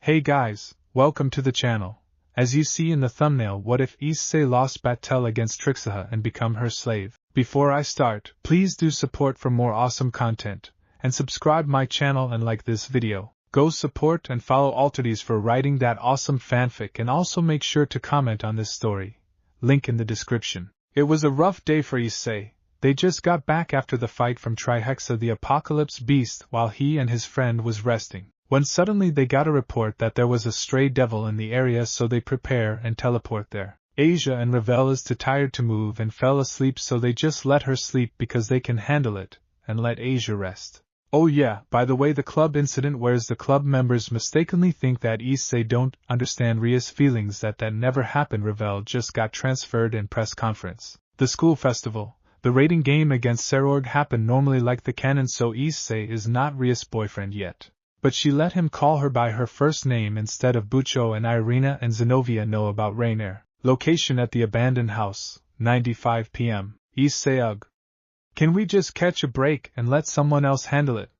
Hey guys, welcome to the channel. As you see in the thumbnail, what if Issei lost battle against Trihexa and become her slave? Before I start, please do support for more awesome content, and subscribe my channel and like this video. Go support and follow Alterdes for writing that awesome fanfic, and also make sure to comment on this story. Link in the description. It was a rough day for Issei. They just got back after the fight from Trihexa the Apocalypse Beast while he and his friend was resting, when suddenly they got a report that there was a stray devil in the area, so they prepare and teleport there. Asia and Ravel is too tired to move and fell asleep, so they just let her sleep because they can handle it, and let Asia rest. Oh yeah, by the way, the club incident where the club members mistakenly think that Issei don't understand Ria's feelings, that never happened. Ravel just got transferred in press conference. The school festival, the rating game against Serorg happened normally like the canon, so Issei is not Ria's boyfriend yet. But she let him call her by her first name instead of Bucho, and Irina and Zenobia know about Rainier. Location at the abandoned house, 9:05 p.m. Issei, ugh. Can we just catch a break and let someone else handle it?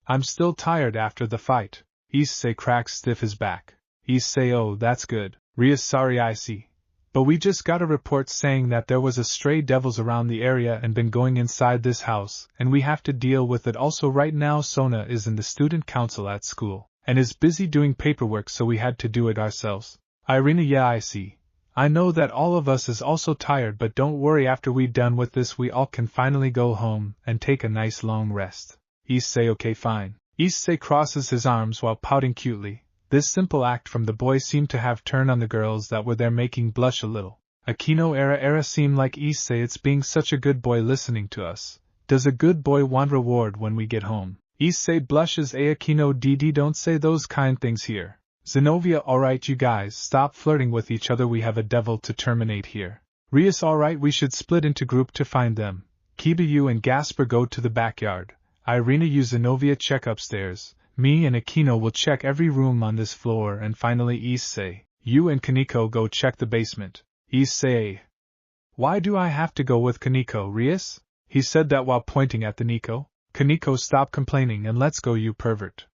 I'm still tired after the fight. Issei cracks stiff his back. Issei, oh that's good. Ria, sorry I see. But we just got a report saying that there was a stray devils around the area and been going inside this house, and we have to deal with it. Also right now Sona is in the student council at school, and is busy doing paperwork, so we had to do it ourselves. Irina, yeah I see. I know that all of us is also tired, but don't worry, after we done with this we all can finally go home and take a nice long rest. Issei, okay fine. Issei crosses his arms while pouting cutely. This simple act from the boy seemed to have turned on the girls that were there, making blush a little. Akino era seem like Issei, it's being such a good boy listening to us. Does a good boy want reward when we get home? Issei blushes. Akino dd, don't say those kind things here. Zenobia, alright you guys, stop flirting with each other, we have a devil to terminate here. Rias, alright, we should split into group to find them. Kiba, you and Gasper go to the backyard. Irina, you Zenobia check upstairs. Me and Akino will check every room on this floor, and finally Issei, you and Kaneko go check the basement. Issei. Why do I have to go with Kaneko, Rias? He said that while pointing at the Nico. Kaneko, stop complaining and let's go, you pervert.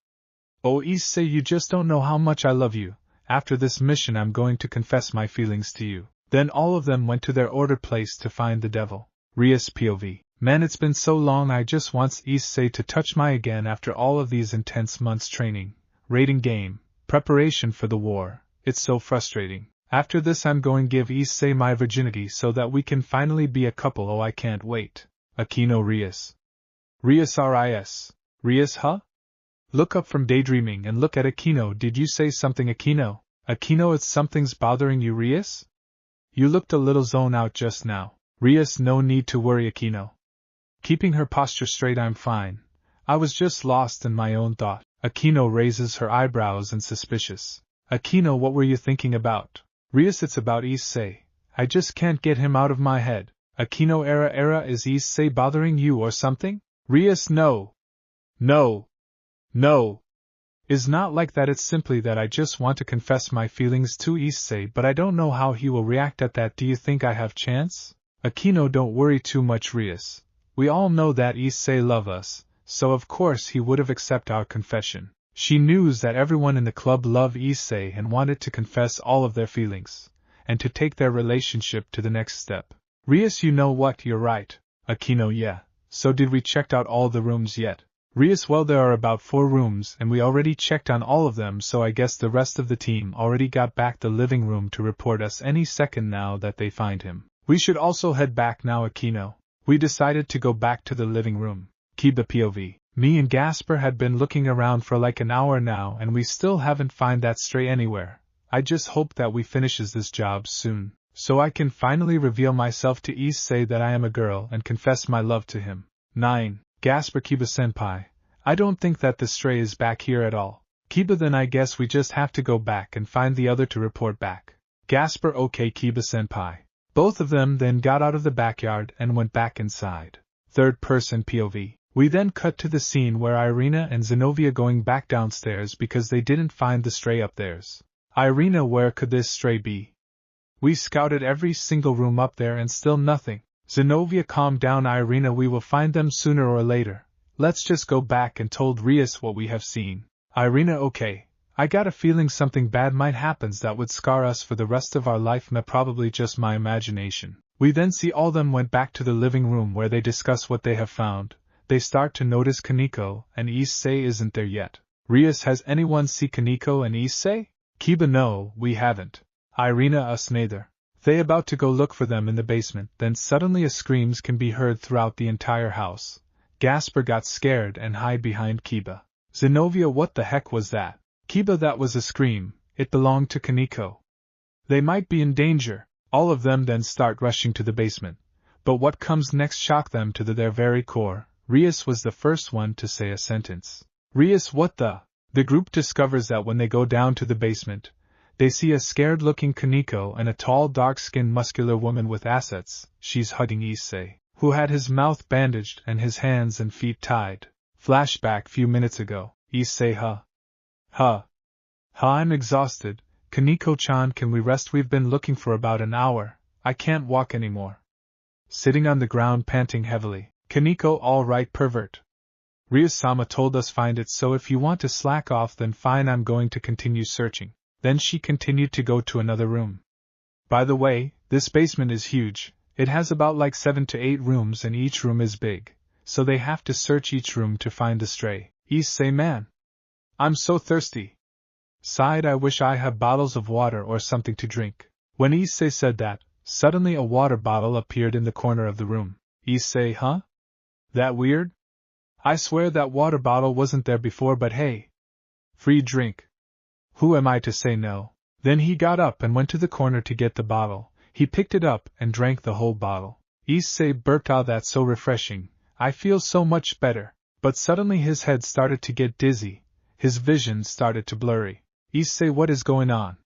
Oh Issei, you just don't know how much I love you. After this mission I'm going to confess my feelings to you. Then all of them went to their ordered place to find the devil. Rias POV. Man, it's been so long, I just wants Issei to touch my again after all of these intense months training, rating game, preparation for the war. It's so frustrating. After this I'm going give Issei my virginity so that we can finally be a couple. Oh I can't wait. Akino, Rias. Rias RIS. Rias, huh? Look up from daydreaming and look at Akino. Did you say something, Akino? Akino, it's something's bothering you, Rias? You looked a little zoned out just now. Rias, no need to worry, Akino. Keeping her posture straight, I'm fine. I was just lost in my own thought. Akino raises her eyebrows and suspicious. Akino, what were you thinking about? Rias, it's about Issei. I just can't get him out of my head. Akino, era, is Issei bothering you or something? Rias, no. No. It's not like that, it's simply that I just want to confess my feelings to Issei, but I don't know how he will react at that. Do you think I have chance? Akino, don't worry too much, Rias. We all know that Issei love us, so of course he would have accepted our confession. She knew that everyone in the club loved Issei and wanted to confess all of their feelings, and to take their relationship to the next step. Rias, you know what, you're right. Akino, yeah. So did we checked out all the rooms yet? Rias, well there are about 4 rooms and we already checked on all of them, so I guess the rest of the team already got back the living room to report us any second now that they find him. We should also head back now, Akino. We decided to go back to the living room. Kiba POV. Me and Gasper had been looking around for like an hour now and we still haven't find that stray anywhere. I just hope that we finishes this job soon, so I can finally reveal myself to Issei that I am a girl and confess my love to him. 9. Gasper, Kiba senpai. I don't think that the stray is back here at all. Kiba, then I guess we just have to go back and find the other to report back. Gasper, okay Kiba senpai. Both of them then got out of the backyard and went back inside. 3rd person POV. We then cut to the scene where Irina and Zenobia going back downstairs because they didn't find the stray up theirs. Irina, where could this stray be? We scouted every single room up there and still nothing. Zenobia, calm down Irina, we will find them sooner or later. Let's just go back and told Rias what we have seen. Irina, okay. I got a feeling something bad might happen that would scar us for the rest of our life. Probably just my imagination. We then see all them went back to the living room where they discuss what they have found. They start to notice Kaneko, and Issei isn't there yet. Rias, has anyone see Kaneko and Issei? Kiba, no, we haven't. Irina, us neither. They about to go look for them in the basement, then suddenly a screams can be heard throughout the entire house. Gasper got scared and hide behind Kiba. Zenobia, what the heck was that? Kiba, that was a scream, it belonged to Kaneko. They might be in danger. All of them then start rushing to the basement. But what comes next shocked them to their very core. Rias was the first one to say a sentence. Rias, what the? The group discovers that when they go down to the basement, they see a scared-looking Kaneko and a tall, dark-skinned, muscular woman with assets. She's hugging Issei, who had his mouth bandaged and his hands and feet tied. Flashback few minutes ago. Issei, I'm exhausted. Kaneko-chan, can we rest? We've been looking for about an hour. I can't walk anymore. Sitting on the ground panting heavily. Kaneko, all right, pervert. Rias-sama told us find it, so if you want to slack off then fine, I'm going to continue searching. Then she continued to go to another room. By the way, this basement is huge. It has about like 7 to 8 rooms and each room is big. So they have to search each room to find the stray. Issei, man. I'm so thirsty. Sighed, I wish I had bottles of water or something to drink. When Issei said that, suddenly a water bottle appeared in the corner of the room. Issei, huh? That weird? I swear that water bottle wasn't there before, but hey. Free drink. Who am I to say no? Then he got up and went to the corner to get the bottle. He picked it up and drank the whole bottle. Issei burped, "Ah, that's so refreshing. I feel so much better." But suddenly his head started to get dizzy. His vision started to blurry. Issei, what is going on?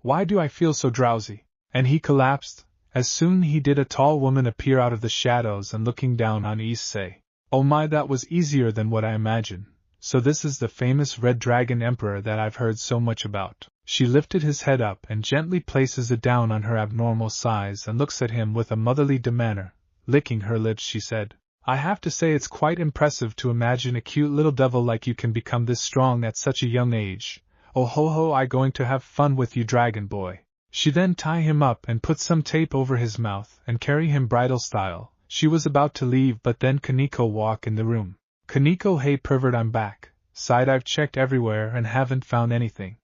Why do I feel so drowsy? And he collapsed. As soon he did, a tall woman appear out of the shadows and looking down on Issei. Oh my, that was easier than what I imagined. So this is the famous Red Dragon Emperor that I've heard so much about. She lifted his head up and gently places it down on her abnormal size and looks at him with a motherly demeanor. Licking her lips, she said, I have to say it's quite impressive to imagine a cute little devil like you can become this strong at such a young age. Oh ho ho, I going to have fun with you, dragon boy. She then tie him up and put some tape over his mouth and carry him bridal style. She was about to leave, but then Kaneko walked in the room. Kaneko, hey pervert, I'm back. Sighed, I've checked everywhere and haven't found anything.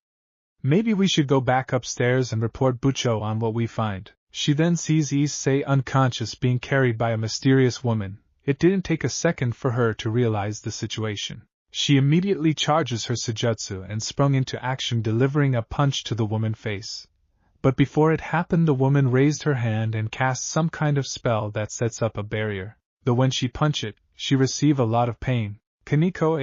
Maybe we should go back upstairs and report Bucho on what we find. She then sees Issei unconscious being carried by a mysterious woman. It didn't take a second for her to realize the situation. She immediately charges her Sujutsu and sprung into action, delivering a punch to the woman's face. But before it happened, the woman raised her hand and cast some kind of spell that sets up a barrier. Though when she punched it, she received a lot of pain. Kaneko,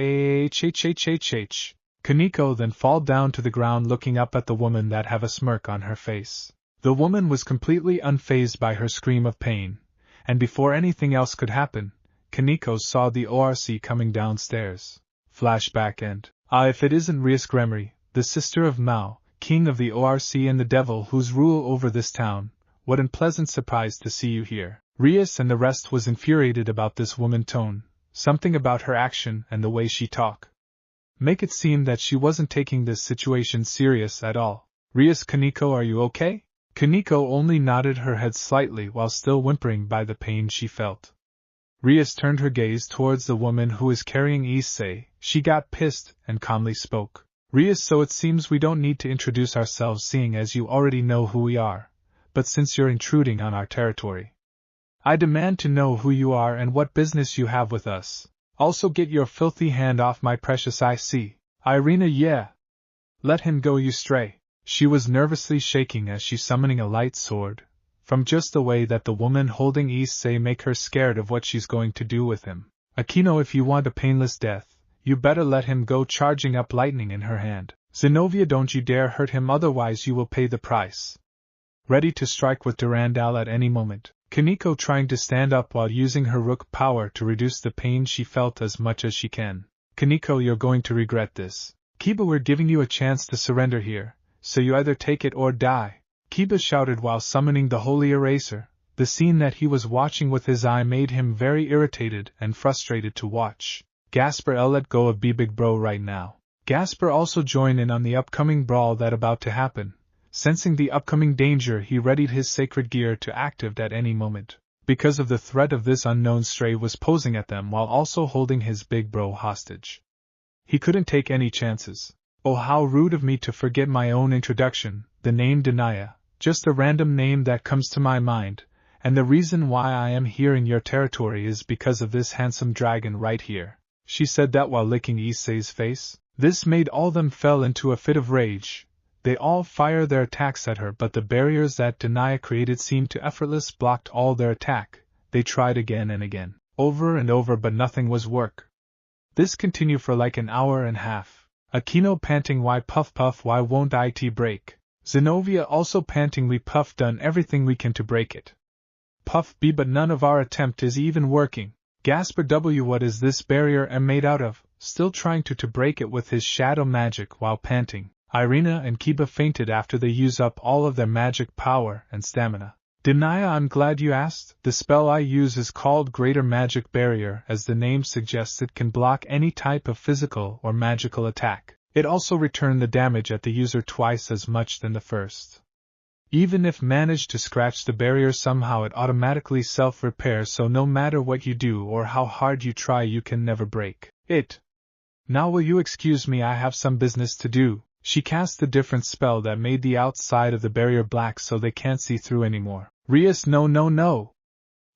Kaneko then fall down to the ground, looking up at the woman that have a smirk on her face. The woman was completely unfazed by her scream of pain, and before anything else could happen, Kaneko saw the ORC coming downstairs. Flashback end. If it isn't Rias Gremory, the sister of Mao, king of the ORC and the devil whose rule over this town, what an pleasant surprise to see you here. Rias and the rest was infuriated about this woman tone, something about her action and the way she talk. Make it seem that she wasn't taking this situation serious at all. Rias, Kaneko, are you okay? Kaneko only nodded her head slightly while still whimpering by the pain she felt. Rias turned her gaze towards the woman who was carrying Issei. She got pissed and calmly spoke. Rias, so it seems we don't need to introduce ourselves, seeing as you already know who we are. But since you're intruding on our territory, I demand to know who you are and what business you have with us. Also get your filthy hand off my precious Issei. Irina, yeah. Let him go, you stray. She was nervously shaking as she summoning a light sword. From just the way that the woman holding Issei make her scared of what she's going to do with him. Akino, if you want a painless death, you better let him go, charging up lightning in her hand. Zenobia, don't you dare hurt him, otherwise you will pay the price. Ready to strike with Durandal at any moment. Kaneko trying to stand up while using her rook power to reduce the pain she felt as much as she can. Kaneko, you're going to regret this. Kiba, we're giving you a chance to surrender here, so you either take it or die. Kiba shouted while summoning the Holy Eraser. The scene that he was watching with his eye made him very irritated and frustrated to watch. Gasper, let go of B, big bro, right now. Gasper also joined in on the upcoming brawl that about to happen. Sensing the upcoming danger, he readied his sacred gear to activate at any moment, because of the threat of this unknown stray was posing at them while also holding his big bro hostage. He couldn't take any chances. Oh, how rude of me to forget my own introduction, the name Denaya, just a random name that comes to my mind, and the reason why I am here in your territory is because of this handsome dragon right here. She said that while licking Issei's face. This made all them fell into a fit of rage. They all fired their attacks at her, but the barriers that Denaya created seemed to effortlessly blocked all their attack. They tried again and again, over and over, but nothing was work. This continued for like an hour and a half. Akino panting, why puff puff, why won't it break? Zenobia also panting, we puff done everything we can to break it. Puff B, but none of our attempt is even working. Gasper W, what is this barrier made out of? Still trying to break it with his shadow magic while panting. Irina and Kiba fainted after they used up all of their magic power and stamina. Denaya, I'm glad you asked. The spell I use is called Greater Magic Barrier. As the name suggests, it can block any type of physical or magical attack. It also returns the damage at the user twice as much than the first. Even if managed to scratch the barrier somehow, it automatically self-repairs, so no matter what you do or how hard you try, you can never break it. Now will you excuse me, I have some business to do. She cast the different spell that made the outside of the barrier black so they can't see through anymore. Rias, no.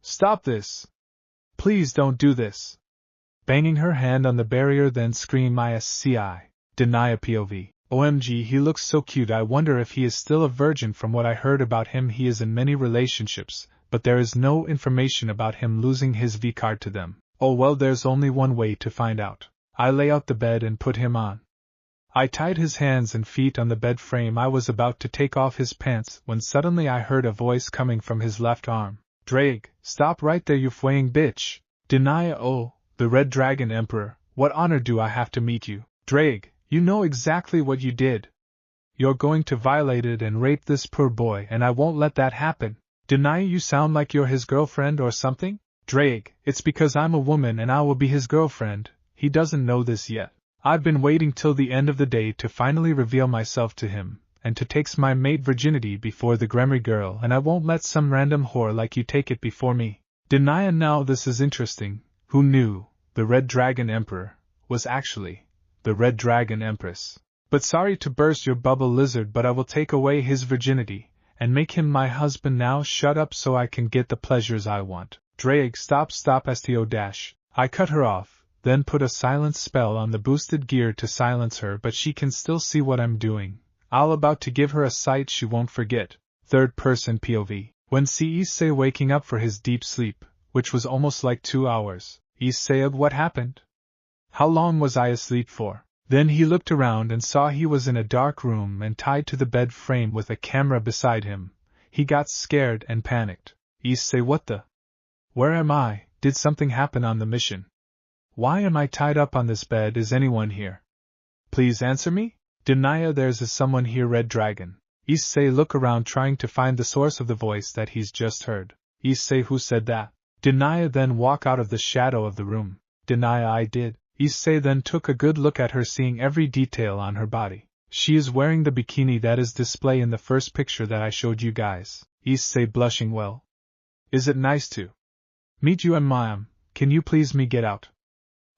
Stop this. Please don't do this. Banging her hand on the barrier, then scream Issei. Denaya POV. OMG, he looks so cute. I wonder if he is still a virgin. From what I heard about him, he is in many relationships, but there is no information about him losing his V card to them. Oh well, there's only one way to find out. I lay out the bed and put him on. I tied his hands and feet on the bed frame. I was about to take off his pants when suddenly I heard a voice coming from his left arm. Drake, stop right there, you fwaying bitch. Denaya, oh, the Red Dragon Emperor, what honor do I have to meet you? Drake, you know exactly what you did. You're going to violate it and rape this poor boy, and I won't let that happen. Denaya, you sound like you're his girlfriend or something? Drake, it's because I'm a woman and I will be his girlfriend. He doesn't know this yet. I've been waiting till the end of the day to finally reveal myself to him, and to take my mate virginity before the Gremry girl, and I won't let some random whore like you take it before me. Denaya, now this is interesting. Who knew the Red Dragon Emperor was actually the Red Dragon Empress? But sorry to burst your bubble, lizard, but I will take away his virginity, and make him my husband. Now shut up so I can get the pleasures I want. Drake, stop sto dash. I cut her off. Then put a silence spell on the boosted gear to silence her, but she can still see what I'm doing. I'll about to give her a sight she won't forget. Third person POV. When see Issei waking up for his deep sleep, which was almost like 2 hours. Issei, what happened? How long was I asleep for? Then he looked around and saw he was in a dark room and tied to the bed frame with a camera beside him. He got scared and panicked. Issei, what the? Where am I? Did something happen on the mission? Why am I tied up on this bed? Is anyone here? Please answer me? Denaya, there's someone here, Red Dragon. Issei, look around trying to find the source of the voice that he's just heard. Issei, who said that? Denaya, then walk out of the shadow of the room. Denaya, I did. Issei then took a good look at her, seeing every detail on her body. She is wearing the bikini that is displayed in the first picture that I showed you guys. Issei, blushing, well. Is it nice to meet you, and ma'am, can you please me get out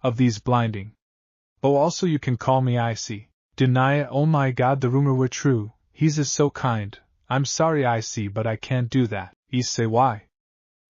of these blinding? Oh, also you can call me Issei. Denaya, oh my god, the rumor were true. He's is so kind. I'm sorry Issei, but I can't do that. Issei, why?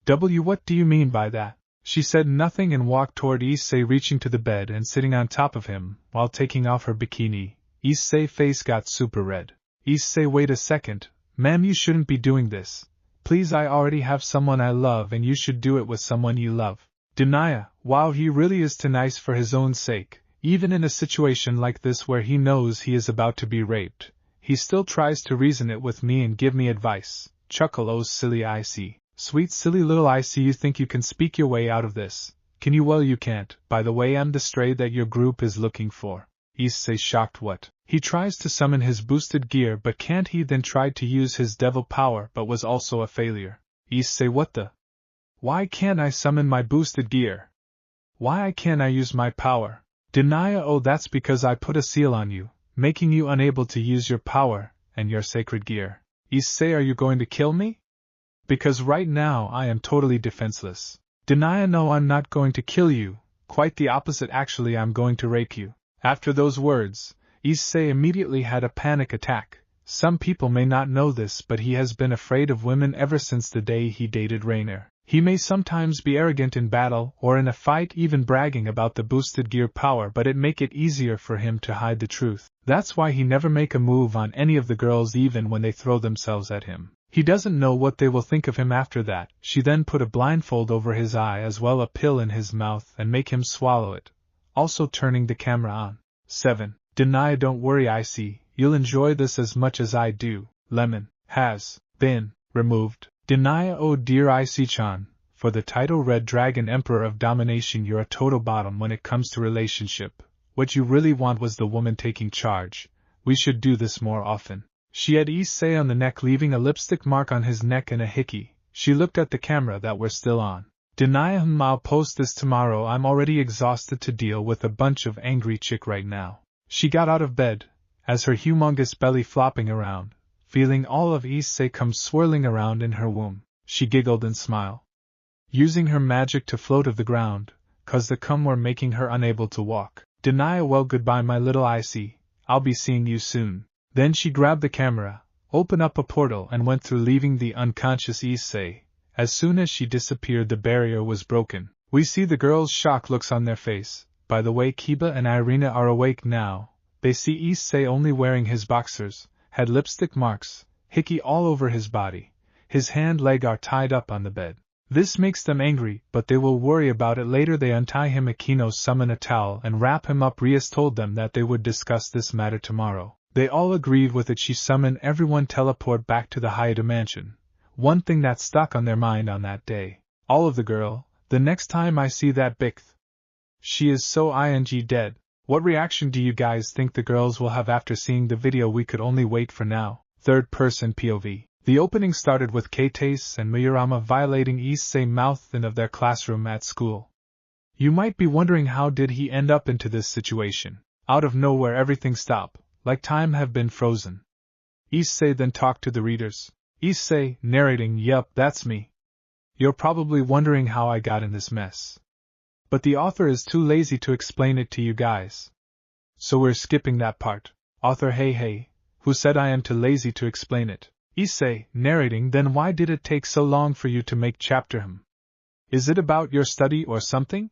What do you mean by that? She said nothing and walked toward Issei, reaching to the bed and sitting on top of him, while taking off her bikini. Issei's face got super red. Issei, wait a second. Ma'am, you shouldn't be doing this. Please, I already have someone I love and you should do it with someone you love. Denaya, wow, he really is too nice for his own sake. Even in a situation like this where he knows he is about to be raped, he still tries to reason it with me and give me advice. Chuckle, oh silly Issei. Sweet silly little Issei, you think you can speak your way out of this. Can you? Well, you can't. By the way, I'm the stray that your group is looking for. Issei, shocked, what? He tries to summon his boosted gear, but can't. He then tried to use his devil power but was also a failure. Issei, what the? Why can't I summon my boosted gear? Why can't I use my power? Denia, oh, that's because I put a seal on you, making you unable to use your power and your sacred gear. Issei, are you going to kill me? Because right now I am totally defenseless. Denia, no, I'm not going to kill you, quite the opposite, actually I'm going to rape you. After those words, Issei immediately had a panic attack. Some people may not know this, but he has been afraid of women ever since the day he dated Rainer. He may sometimes be arrogant in battle or in a fight, even bragging about the boosted gear power, but it make it easier for him to hide the truth. That's why he never make a move on any of the girls, even when they throw themselves at him. He doesn't know what they will think of him after that. She then put a blindfold over his eye as well a pill in his mouth and make him swallow it, also turning the camera on. 7. Denia, don't worry, I see. You'll enjoy this as much as I do. Lemon has been removed. Denia, oh dear, Issei-chan, for the title Red Dragon Emperor of Domination, you're a total bottom when it comes to relationship. What you really want was the woman taking charge. We should do this more often. She had Issei on the neck, leaving a lipstick mark on his neck and a hickey. She looked at the camera that were still on. Denia, I'll post this tomorrow. I'm already exhausted to deal with a bunch of angry chick right now. She got out of bed, as her humongous belly flopping around, feeling all of Issei come swirling around in her womb. She giggled and smiled, using her magic to float off the ground, cause the cum were making her unable to walk. Denia, well, goodbye my little Issei, I'll be seeing you soon. Then she grabbed the camera, opened up a portal and went through, leaving the unconscious Issei. As soon as she disappeared, the barrier was broken. We see the girls' shocked looks on their face. By the way, Kiba and Irina are awake now. They see Issei only wearing his boxers, had lipstick marks, hickey all over his body. His hand and leg are tied up on the bed. This makes them angry, but they will worry about it later. They untie him. Akino summon a towel and wrap him up. Rias told them that they would discuss this matter tomorrow. They all agreed with it. She summoned everyone teleport back to the Hayata mansion. One thing that stuck on their mind on that day. All of the girl, the next time I see that Bixth, she is so dead. What reaction do you guys think the girls will have after seeing the video? We could only wait for now. Third person POV. The opening started with Keitase and Miyurama violating Issei mouth and of their classroom at school. You might be wondering, how did he end up into this situation? Out of nowhere everything stopped, like time have been frozen. Issei then talked to the readers. Issei, narrating, yup, that's me. You're probably wondering how I got in this mess. But the author is too lazy to explain it to you guys. So we're skipping that part. Author, hey, who said I am too lazy to explain it? Issei, narrating, then why did it take so long for you to make chapter? Is it about your study or something?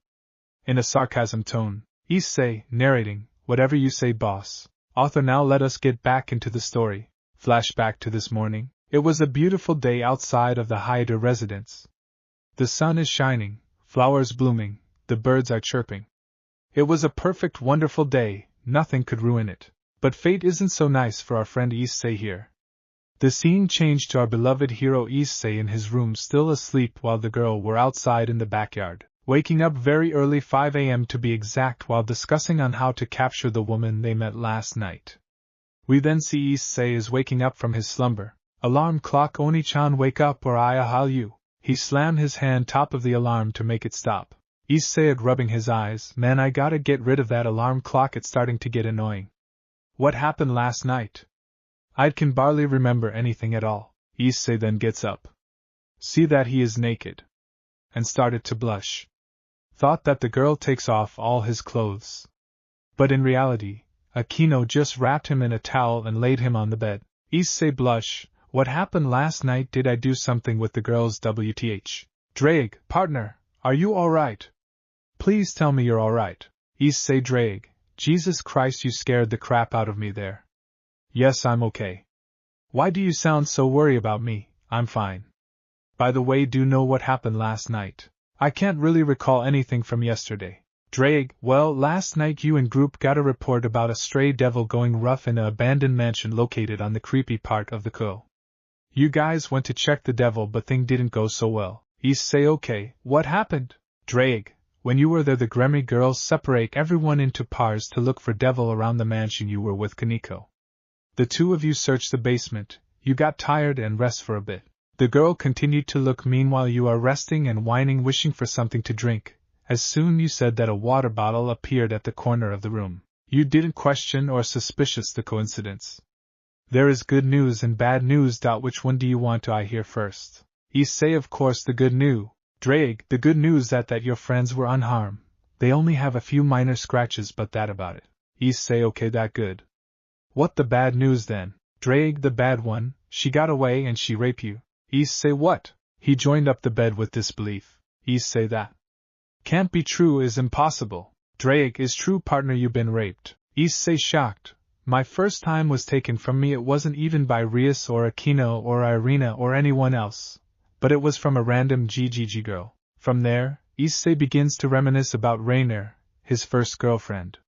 In a sarcasm tone. Issei, narrating, whatever you say, boss. Author, now let us get back into the story. Flashback to this morning. It was a beautiful day outside of the Hayata residence. The sun is shining, flowers blooming, the birds are chirping. It was a perfect, wonderful day, nothing could ruin it. But fate isn't so nice for our friend Issei here. The scene changed to our beloved hero Issei in his room, still asleep, while the girl were outside in the backyard, waking up very early, 5 a.m. to be exact, while discussing on how to capture the woman they met last night. We then see Issei is waking up from his slumber. Alarm clock, Oni-chan, wake up or I'll you. He slammed his hand top of the alarm to make it stop. Issei rubbing his eyes, man, I gotta get rid of that alarm clock, it's starting to get annoying. What happened last night? I can barely remember anything at all. Issei then gets up. See that he is naked. And started to blush. Thought that the girl takes off all his clothes. But in reality, Akino just wrapped him in a towel and laid him on the bed. Issei blush. What happened last night? Did I do something with the girls? WTH. Drake, partner, are you alright? Please tell me you're alright. Issei, Drake, Jesus Christ, you scared the crap out of me there. Yes, I'm okay. Why do you sound so worried about me? I'm fine. By the way, do you know what happened last night? I can't really recall anything from yesterday. Drake, well, last night you and group got a report about a stray devil going rough in an abandoned mansion located on the creepy part of the Ko. You guys went to check the devil, but thing didn't go so well. Issei, okay, what happened? Drake, when you were there, the Gremmy girls separate everyone into pairs to look for devil around the mansion. You were with Kaneko. The two of you searched the basement, you got tired and rest for a bit. The girl continued to look. Meanwhile you are resting and whining, wishing for something to drink. As soon you said that a water bottle appeared at the corner of the room, you didn't question or suspicious the coincidence. There is good news and bad news. Which one do you want to I hear first? Issei, of course the good news. Drake, the good news that your friends were unharmed. They only have a few minor scratches, but that about it. Issei, okay, that good. What the bad news then? Drake, the bad one, she got away and she raped you. Issei, what? He joined up the bed with disbelief. Issei, that can't be true, is impossible. Drake, is true, partner, you've been raped. Issei, shocked. My first time was taken from me. It wasn't even by Rias or Aquino or Irina or anyone else, but it was from a random GGG girl. From there, Issei begins to reminisce about Rainier, his first girlfriend,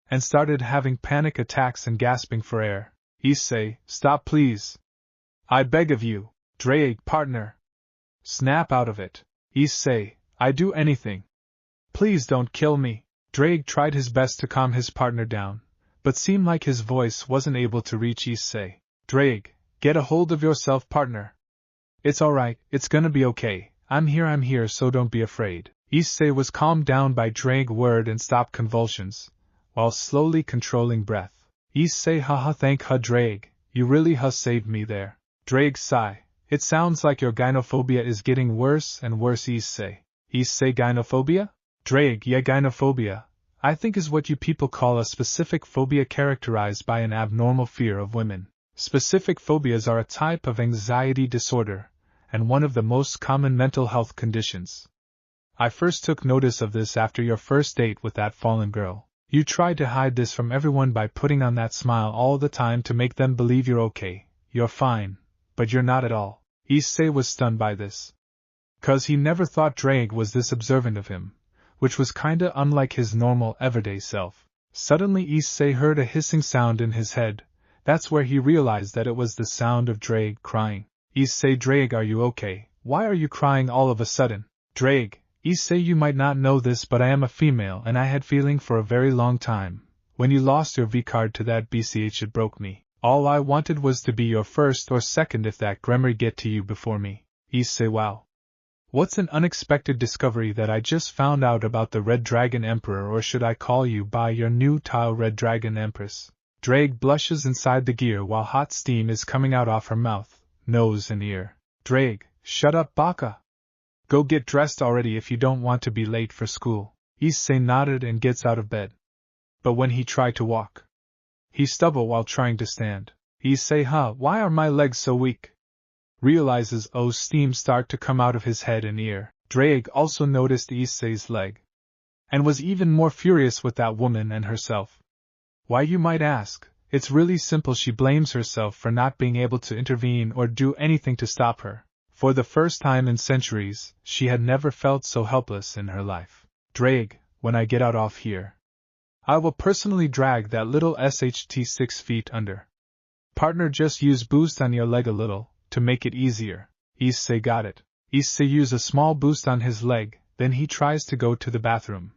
and started having panic attacks and gasping for air. Issei, stop please. I beg of you. Drake, partner. Snap out of it. Issei, I do anything. Please don't kill me. Drake tried his best to calm his partner down, but seemed like his voice wasn't able to reach Issei. Drake, get a hold of yourself, partner. It's alright, it's gonna be okay. I'm here, so don't be afraid. Issei was calmed down by Drake's word and stopped convulsions, while slowly controlling breath. Issei, haha, thank ha Drake, you really ha saved me there. Drake, sigh. It sounds like your gynophobia is getting worse and worse. Issei, gynophobia? Drake, yeah, gynophobia, I think, is what you people call a specific phobia characterized by an abnormal fear of women. Specific phobias are a type of anxiety disorder, and one of the most common mental health conditions. I first took notice of this after your first date with that fallen girl. You tried to hide this from everyone by putting on that smile all the time to make them believe you're okay, you're fine, but you're not at all. Issei was stunned by this, 'cause he never thought Drake was this observant of him, which was kinda unlike his normal everyday self. Suddenly Issei heard a hissing sound in his head. That's where he realized that it was the sound of Drake crying. Issei, Drake, are you okay? Why are you crying all of a sudden? Drake, Issei, you might not know this, but I am a female and I had feeling for a very long time. When you lost your V-card to that BCH, it broke me. All I wanted was to be your first or second if that Gremory get to you before me. Issei, wow. What's an unexpected discovery that I just found out about the Red Dragon Emperor, or should I call you by your new title, Red Dragon Empress? Drake blushes inside the gear while hot steam is coming out off her mouth, nose and ear. Drake, shut up, Baka. Go get dressed already if you don't want to be late for school. Issei nodded and gets out of bed. But when he tried to walk, he stumbled while trying to stand. Issei, why are my legs so weak? Realizes steam start to come out of his head and ear. Drake also noticed Issei's leg, and was even more furious with that woman and herself. Why, you might ask? It's really simple. She blames herself for not being able to intervene or do anything to stop her. For the first time in centuries, she had never felt so helpless in her life. Drake, when I get out off here, I will personally drag that little SHT 6 feet under. Partner, just use boost on your leg a little, to make it easier. Issei, got it. Issei use a small boost on his leg, then he tries to go to the bathroom,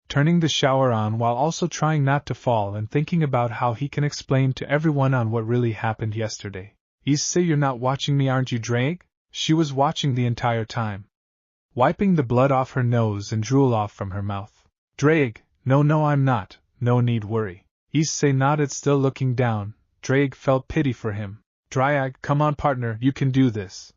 turning the shower on while also trying not to fall and thinking about how he can explain to everyone on what really happened yesterday. Issei, you're not watching me, aren't you, Drake? She was watching the entire time, wiping the blood off her nose and drool off from her mouth. Drake, no, I'm not, no need worry. Issei nodded, still looking down. Drake felt pity for him. Dryag, come on, partner, you can do this.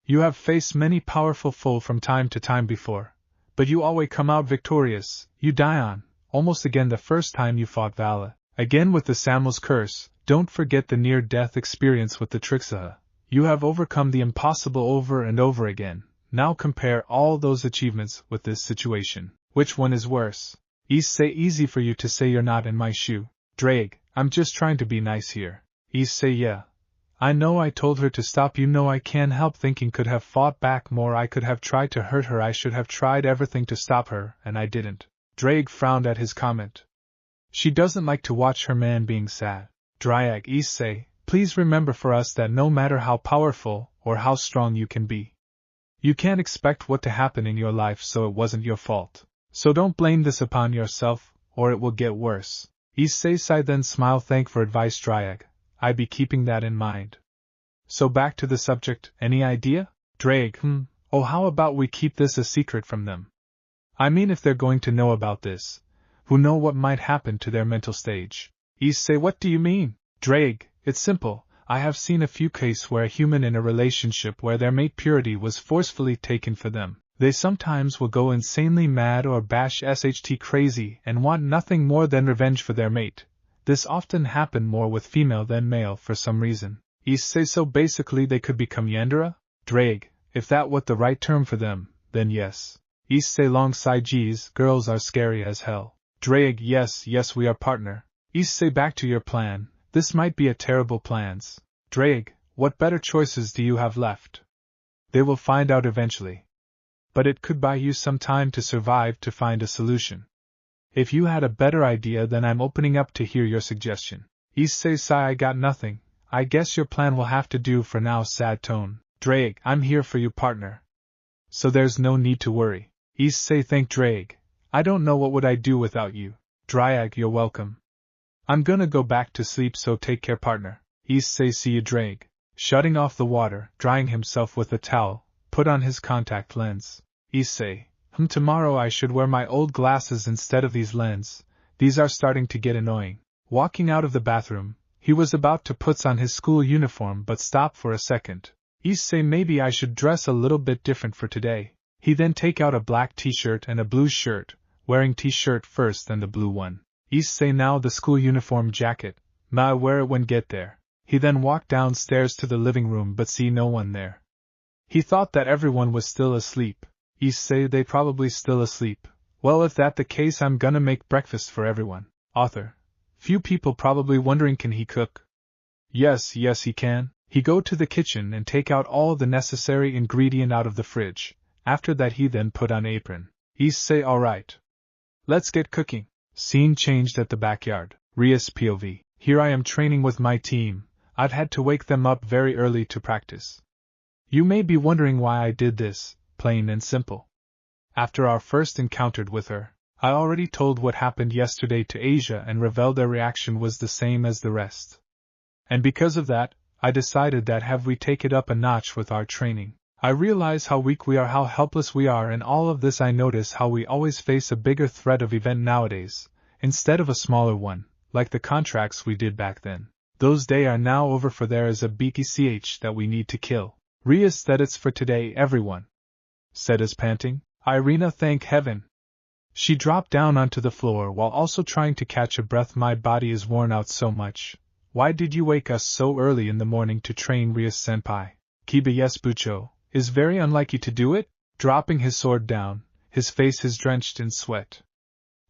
You have faced many powerful foes from time to time before, but you always come out victorious. You die on, almost again the first time you fought Vala. Again with the Samuel's curse. Don't forget the near-death experience with the Trihexa. You have overcome the impossible over and over again. Now compare all those achievements with this situation. Which one is worse? Issei, easy for you to say, you're not in my shoe. Drake, I'm just trying to be nice here. Issei, yeah. I know I told her to stop. You know I can't help thinking could have fought back more. I could have tried to hurt her. I should have tried everything to stop her, and I didn't. Drake frowned at his comment. She doesn't like to watch her man being sad. Dryag, Issei, please remember for us that no matter how powerful or how strong you can be, you can't expect what to happen in your life, so it wasn't your fault. So don't blame this upon yourself, or it will get worse. Issei sighed, then smiled. Thank for advice, Dryag. I be keeping that in mind. So back to the subject, any idea? Drake, how about we keep this a secret from them? I mean if they're going to know about this, who know what might happen to their mental stage. Issei, what do you mean? Drake, it's simple. I have seen a few cases where a human in a relationship where their mate purity was forcefully taken for them. They sometimes will go insanely mad or bash sht crazy and want nothing more than revenge for their mate. This often happen more with female than male for some reason. Issei, so basically they could become Yandere? Drake, if that was the right term for them, then yes. Issei, long sigh, geez, girls are scary as hell. Drake, yes, we are partner. Issei, back to your plan. This might be a terrible plans. Drake, what better choices do you have left? They will find out eventually. But it could buy you some time to survive to find a solution. If you had a better idea, then I'm opening up to hear your suggestion. Issei, sigh, I got nothing. I guess your plan will have to do for now, sad tone. Drake, I'm here for you, partner. So there's no need to worry. Issei, thank Drake. I don't know what would I do without you. Drake, you're welcome. I'm gonna go back to sleep, so take care, partner. Issei, see you, Drake. Shutting off the water, drying himself with a towel, put on his contact lens. Issei, tomorrow I should wear my old glasses instead of these lenses. These are starting to get annoying. Walking out of the bathroom, he was about to put on his school uniform but stopped for a second. Issei, maybe I should dress a little bit different for today. He then take out a black t-shirt and a blue shirt, wearing t-shirt first and the blue one. Issei, now the school uniform jacket. May I wear it when get there? He then walked downstairs to the living room but see no one there. He thought that everyone was still asleep. Issei, they probably still asleep. Well, if that the case, I'm gonna make breakfast for everyone. Author. Few people probably wondering, can he cook? Yes, he can. He go to the kitchen and take out all the necessary ingredient out of the fridge. After that he then put on apron. Issei, alright. Let's get cooking. Scene changed at the backyard. Rias POV. Here I am training with my team. I've had to wake them up very early to practice. You may be wondering why I did this, plain and simple. After our first encounter with her, I already told what happened yesterday to Asia and revealed their reaction was the same as the rest. And because of that, I decided that have we take it up a notch with our training. I realize how weak we are, how helpless we are, and all of this I notice how we always face a bigger threat of event nowadays, instead of a smaller one, like the contracts we did back then. Those days are now over, for there is a BKCH that we need to kill. Rias, that it's for today, everyone. Said as panting. Irina, thank heaven. She dropped down onto the floor while also trying to catch a breath. My body is worn out so much. Why did you wake us so early in the morning to train, Rias senpai? Kiba, yes, Bucho. Is very unlike you to do it? Dropping his sword down, his face is drenched in sweat.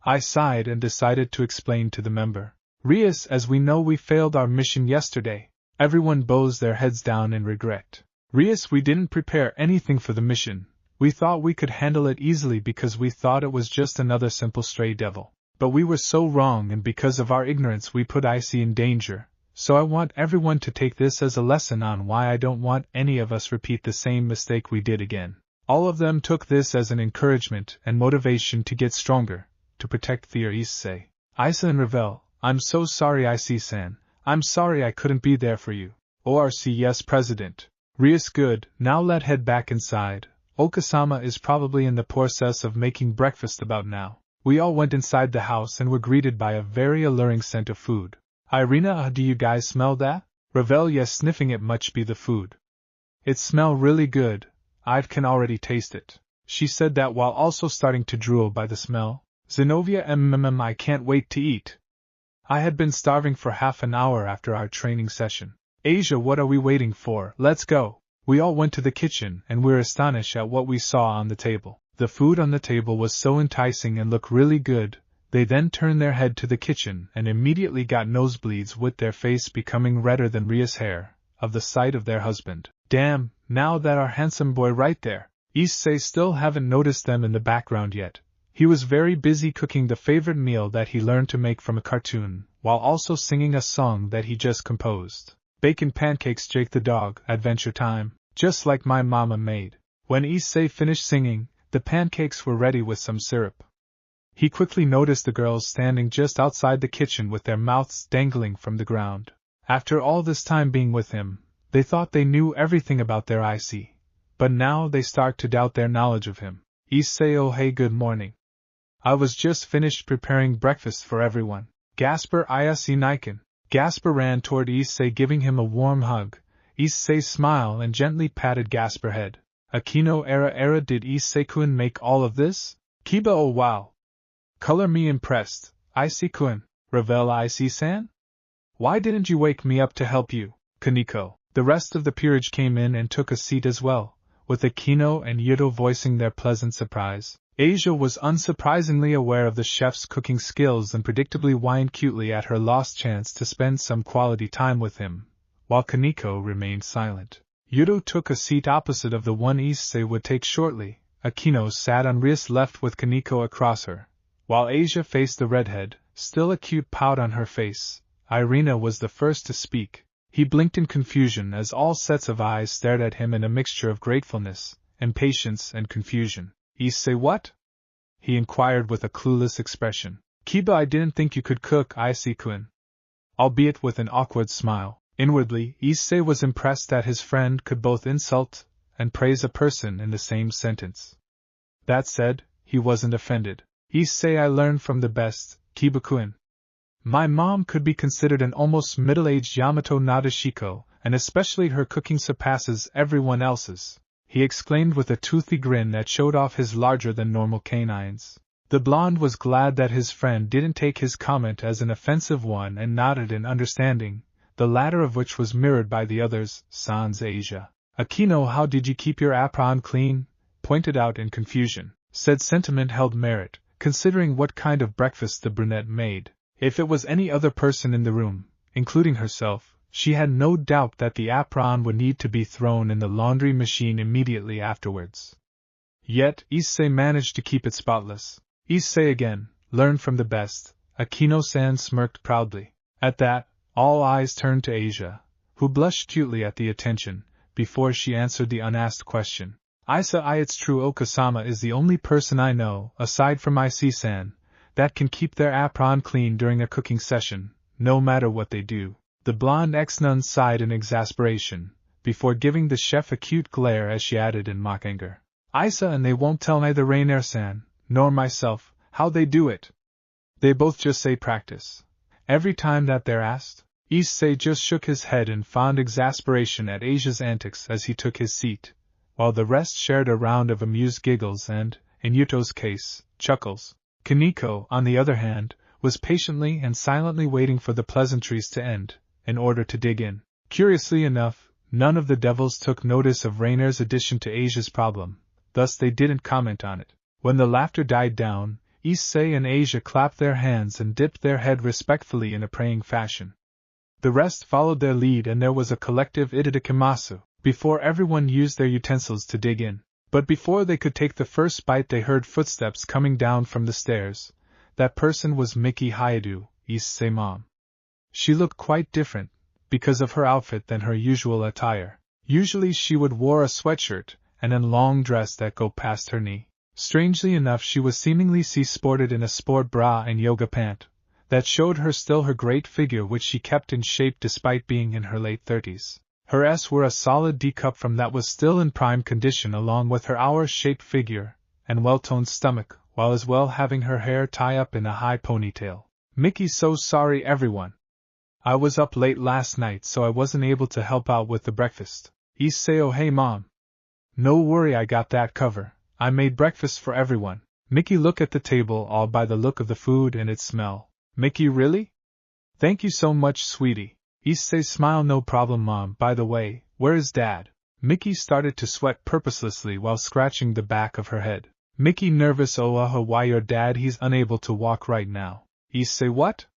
I sighed and decided to explain to the member. Rias, as we know, we failed our mission yesterday. Everyone bows their heads down in regret. Rias, we didn't prepare anything for the mission. We thought we could handle it easily because we thought it was just another simple stray devil. But we were so wrong, and because of our ignorance we put Issei in danger. So I want everyone to take this as a lesson on why I don't want any of us repeat the same mistake we did again. All of them took this as an encouragement and motivation to get stronger, to protect their Issei. Isa and Ravel, I'm so sorry, Issei-san. I'm sorry I couldn't be there for you. ORC, yes, President. Rias, good. Now let's head back inside. Okasama is probably in the process of making breakfast about now. We all went inside the house and were greeted by a very alluring scent of food. Irina, do you guys smell that? Ravel, yes, sniffing it must be the food. It smell really good. I can already taste it. She said that while also starting to drool by the smell. Zenobia, I can't wait to eat. I had been starving for half an hour after our training session. Asia, what are we waiting for? Let's go. We all went to the kitchen and were astonished at what we saw on the table. The food on the table was so enticing and looked really good. They then turned their head to the kitchen and immediately got nosebleeds, with their face becoming redder than Ria's hair, of the sight of their husband. Damn, now that our handsome boy right there. Issei still haven't noticed them in the background yet. He was very busy cooking the favorite meal that he learned to make from a cartoon, while also singing a song that he just composed. Bacon pancakes, Jake the dog, adventure time, just like my mama made. When Issei finished singing, the pancakes were ready with some syrup. He quickly noticed the girls standing just outside the kitchen with their mouths dangling from the ground. After all this time being with him, they thought they knew everything about their Issei, but now they start to doubt their knowledge of him. Issei, oh hey, good morning. I was just finished preparing breakfast for everyone. Gasper Issei Niken. Gasper ran toward Issei, giving him a warm hug. Issei smiled and gently patted Gasper's head. Akino era did Issei-kun make all of this? Kiba oh wow. Color me impressed. Issei-kun. Revel Issei-san? Why didn't you wake me up to help you? Kaneko. The rest of the peerage came in and took a seat as well, with Akino and Yuto voicing their pleasant surprise. Asia was unsurprisingly aware of the chef's cooking skills and predictably whined cutely at her lost chance to spend some quality time with him, while Kaneko remained silent. Yuto took a seat opposite of the one Issei would take shortly. Akino sat on Ria's left with Kaneko across her, while Asia faced the redhead, still a cute pout on her face. Irina was the first to speak. He blinked in confusion as all sets of eyes stared at him in a mixture of gratefulness, impatience, and confusion. Issei what? He inquired with a clueless expression. Kiba, I didn't think you could cook, Issei-kun. Albeit with an awkward smile. Inwardly, Issei was impressed that his friend could both insult and praise a person in the same sentence. That said, he wasn't offended. Issei, I learned from the best, Kiba-kun. My mom could be considered an almost middle-aged Yamato Nadeshiko, and especially her cooking surpasses everyone else's, he exclaimed with a toothy grin that showed off his larger-than-normal canines. The blonde was glad that his friend didn't take his comment as an offensive one and nodded in understanding, the latter of which was mirrored by the others. Sans Asia. Akino, how did you keep your apron clean? Pointed out in confusion. Said sentiment held merit, considering what kind of breakfast the brunette made. If it was any other person in the room, including herself, she had no doubt that the apron would need to be thrown in the laundry machine immediately afterwards. Yet, Issei managed to keep it spotless. Issei again, learned from the best. Akino-san smirked proudly. At that, all eyes turned to Asia, who blushed cutely at the attention, before she answered the unasked question. Issei, it's true, Okasama is the only person I know, aside from Issei-san, that can keep their apron clean during a cooking session, no matter what they do. The blonde ex-nun sighed in exasperation, before giving the chef a cute glare as she added in mock anger. Issei, and they won't tell neither Rainier-san, nor myself, how they do it. They both just say practice. Every time that they're asked. Issei just shook his head in fond exasperation at Asia's antics as he took his seat, while the rest shared a round of amused giggles and, in Yuto's case, chuckles. Kaneko, on the other hand, was patiently and silently waiting for the pleasantries to end, in order to dig in. Curiously enough, none of the devils took notice of Rainier's addition to Asia's problem, thus they didn't comment on it. When the laughter died down, Issei and Asia clapped their hands and dipped their head respectfully in a praying fashion. The rest followed their lead and there was a collective itadakimasu, before everyone used their utensils to dig in. But before they could take the first bite they heard footsteps coming down from the stairs. That person was Miki Hayadu, Issei's mom. She looked quite different, because of her outfit, than her usual attire. Usually she would wear a sweatshirt and a long dress that go past her knee. Strangely enough, she was seemingly sported in a sport bra and yoga pant that showed her still her great figure, which she kept in shape despite being in her late 30s. Her S were a solid D cup from that was still in prime condition, along with her hour-shaped figure and well-toned stomach, while as well having her hair tie up in a high ponytail. Mickey, so sorry everyone. I was up late last night so I wasn't able to help out with the breakfast. Issei, oh hey mom. No worry, I got that cover. I made breakfast for everyone. Mickey looked at the table, awed by the look of the food and its smell. Mickey, really? Thank you so much, sweetie. Issei smiled. No problem, Mom. By the way, where is Dad? Mickey started to sweat purposelessly while scratching the back of her head. Mickey, nervous. Oh, why your dad? He's unable to walk right now. Issei, what?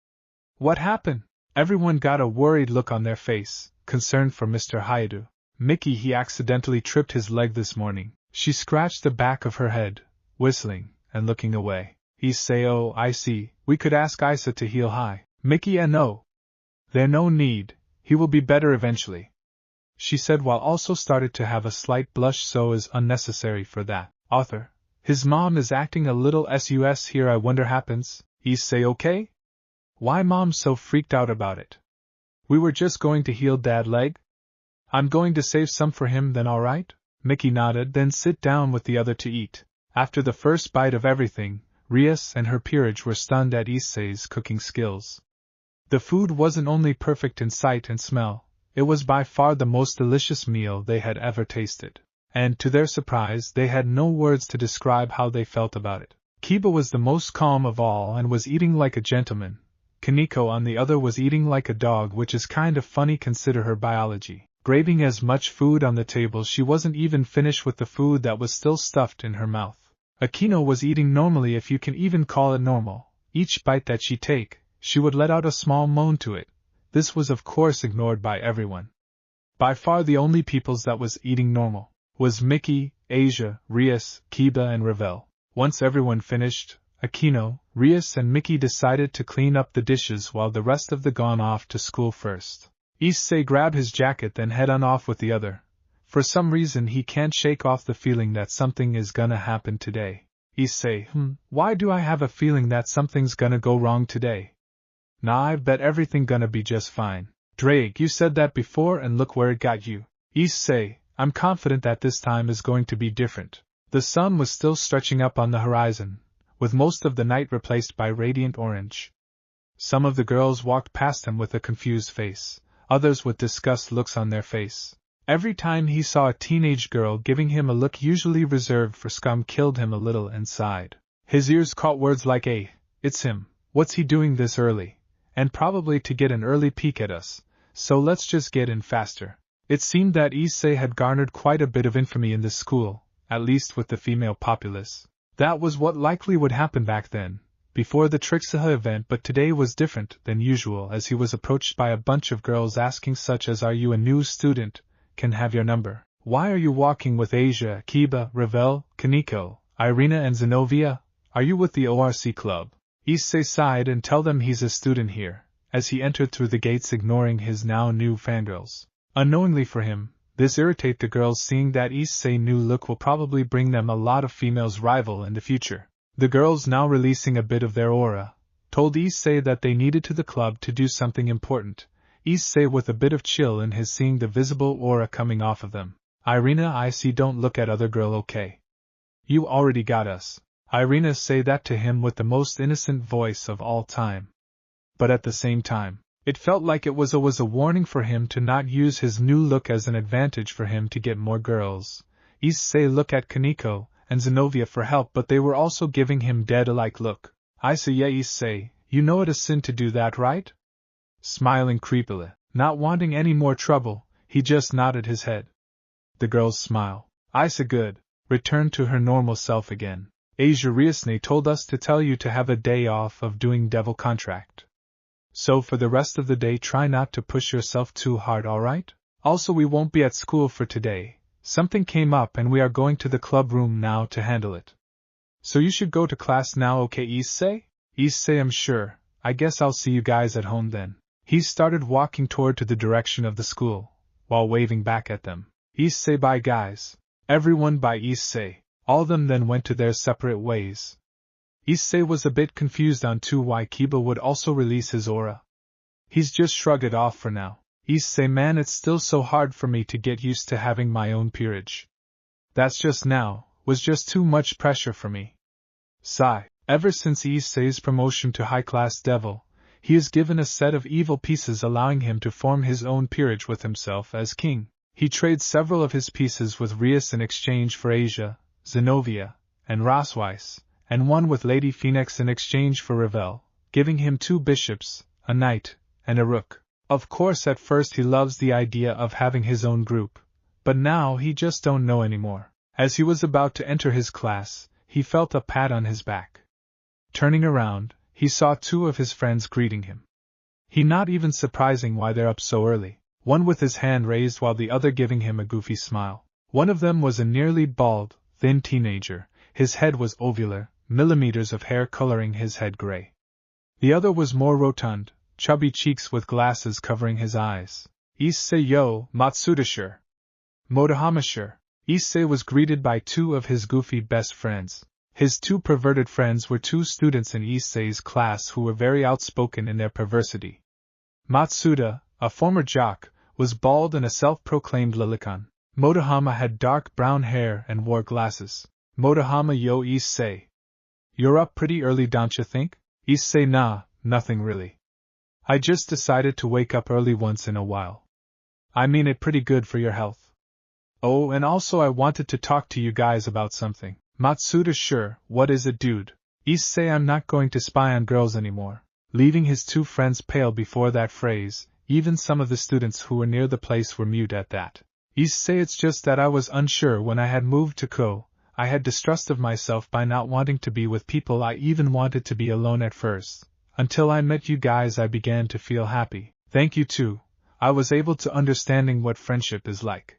What happened? Everyone got a worried look on their face, concerned for Mr. Hayadu. Mickey, he accidentally tripped his leg this morning. She scratched the back of her head, whistling, and looking away. Issei, oh, I see. We could ask Issei to heal high. Mickey, no. There's no need, he will be better eventually, she said while also started to have a slight blush, so is unnecessary for that. Author, his mom is acting a little sus here, I wonder happens. Issei, okay? Why mom's so freaked out about it? We were just going to heal Dad's leg? I'm going to save some for him then, alright? Mickey nodded, then sit down with the other to eat. After the first bite of everything, Rias and her peerage were stunned at Issei's cooking skills. The food wasn't only perfect in sight and smell, it was by far the most delicious meal they had ever tasted. And, to their surprise, they had no words to describe how they felt about it. Kiba was the most calm of all and was eating like a gentleman. Kaneko on the other was eating like a dog, which is kind of funny consider her biology. Grabbing as much food on the table she wasn't even finished with the food that was still stuffed in her mouth. Akino was eating normally, if you can even call it normal. Each bite that she take, she would let out a small moan to it. This was of course ignored by everyone. By far the only peoples that was eating normal was Mickey, Asia, Rias, Kiba and Ravel. Once everyone finished, Akino, Rias and Mickey decided to clean up the dishes while the rest of the gone off to school first. Issei grabbed his jacket then head on off with the other. For some reason he can't shake off the feeling that something is gonna happen today. Issei, why do I have a feeling that something's gonna go wrong today? Nah, I bet everything gonna be just fine. Drake, you said that before and look where it got you. Issei, I'm confident that this time is going to be different. The sun was still stretching up on the horizon, with most of the night replaced by radiant orange. Some of the girls walked past him with a confused face, others with disgust looks on their face. Every time he saw a teenage girl giving him a look usually reserved for scum killed him a little inside. His ears caught words like, "Hey, it's him, what's he doing this early? And probably to get an early peek at us, so let's just get in faster." It seemed that Issei had garnered quite a bit of infamy in this school, at least with the female populace. That was what likely would happen back then, before the Trihexa event, but today was different than usual as he was approached by a bunch of girls asking such as, "Are you a new student? Can have your number? Why are you walking with Asia, Kiba, Ravel, Kaneko, Irina and Zenobia? Are you with the ORC club?" Issei sighed and tell them he's a student here, as he entered through the gates ignoring his now new fangirls. Unknowingly for him, this irritated the girls, seeing that Issei's new look will probably bring them a lot of females rival in the future. The girls, now releasing a bit of their aura, told Issei that they needed to the club to do something important. Issei with a bit of chill in his seeing the visible aura coming off of them. "Irina, I see, don't look at other girl, okay? You already got us." Irina say that to him with the most innocent voice of all time. But at the same time, it felt like it was a warning for him to not use his new look as an advantage for him to get more girls. Issei looked at Kaneko and Zenobia for help, but they were also giving him dead-alike look. "I say, yeah, Issei, you know it a sin to do that, right?" Smiling creepily, not wanting any more trouble, he just nodded his head. The girls smile. "I say good," returned to her normal self again. "Asia Riasne told us to tell you to have a day off of doing devil contract. So for the rest of the day try not to push yourself too hard, alright? Also we won't be at school for today. Something came up and we are going to the club room now to handle it. So you should go to class now, okay, Issei?" "Issei, I'm sure. I guess I'll see you guys at home then." He started walking toward to the direction of the school, while waving back at them. "Issei, bye guys." Everyone by Issei. All of them then went to their separate ways. Issei was a bit confused on too why Kiba would also release his aura. He's just shrugged it off for now. "Issei, man, it's still so hard for me to get used to having my own peerage. That's just now, was just too much pressure for me." Sigh. Ever since Issei's promotion to high-class devil, he is given a set of evil pieces allowing him to form his own peerage with himself as king. He trades several of his pieces with Rias in exchange for Asia, Zenobia, and Rosweiss, and one with Lady Phoenix in exchange for Ravel, giving him 2 bishops, a knight, and a rook. Of course at first he loves the idea of having his own group, but now he just don't know anymore. As he was about to enter his class, he felt a pat on his back. Turning around, he saw 2 of his friends greeting him. He not even surprising why they're up so early, one with his hand raised while the other giving him a goofy smile. One of them was a nearly bald, thin teenager, his head was ovular, millimeters of hair coloring his head gray. The other was more rotund, chubby cheeks with glasses covering his eyes. "Issei yo, Matsuda-sure. Motohama-sure." Issei was greeted by 2 of his goofy best friends. His 2 perverted friends were 2 students in Issei's class who were very outspoken in their perversity. Matsuda, a former jock, was bald and a self-proclaimed lilicon. Motohama had dark brown hair and wore glasses. "Motohama yo Issei." You're up pretty early, don't you think? Issei, nah, nothing really. I just decided to wake up early once in a while. I mean it pretty good for your health. Oh, and also I wanted to talk to you guys about something. Matsuda, sure, what is it, dude? Issei, I'm not going to spy on girls anymore. Leaving his two friends pale before that phrase, even some of the students who were near the place were mute at that. Issei, it's just that I was unsure when I had moved to Ko. I had distrust of myself by not wanting to be with people. I even wanted to be alone at first. Until I met you guys I began to feel happy. Thank you too. I was able to understanding what friendship is like.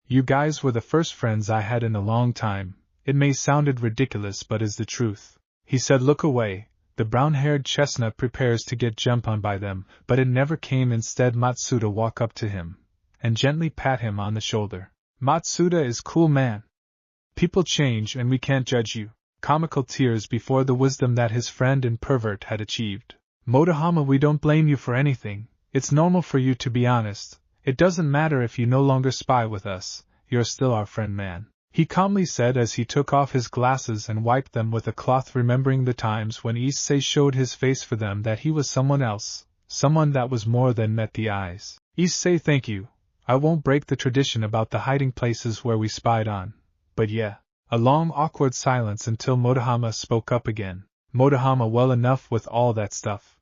You guys were the first friends I had in a long time. It may sounded ridiculous but is the truth. He said, look away. The brown-haired chestnut prepares to get jumped on by them, but it never came. Instead Matsuda walk up to him and gently pat him on the shoulder. Matsuda is cool man. People change and we can't judge you. Comical tears before the wisdom that his friend and pervert had achieved. Motohama, we don't blame you for anything. It's normal for you to be honest. It doesn't matter if you no longer spy with us, you're still our friend, man. He calmly said as he took off his glasses and wiped them with a cloth, remembering the times when Issei showed his face for them that he was someone else, someone that was more than met the eyes. Issei, thank you. I won't break the tradition about the hiding places where we spied on. But yeah. A long awkward silence until Motohama spoke up again. Motohama, well enough with all that stuff.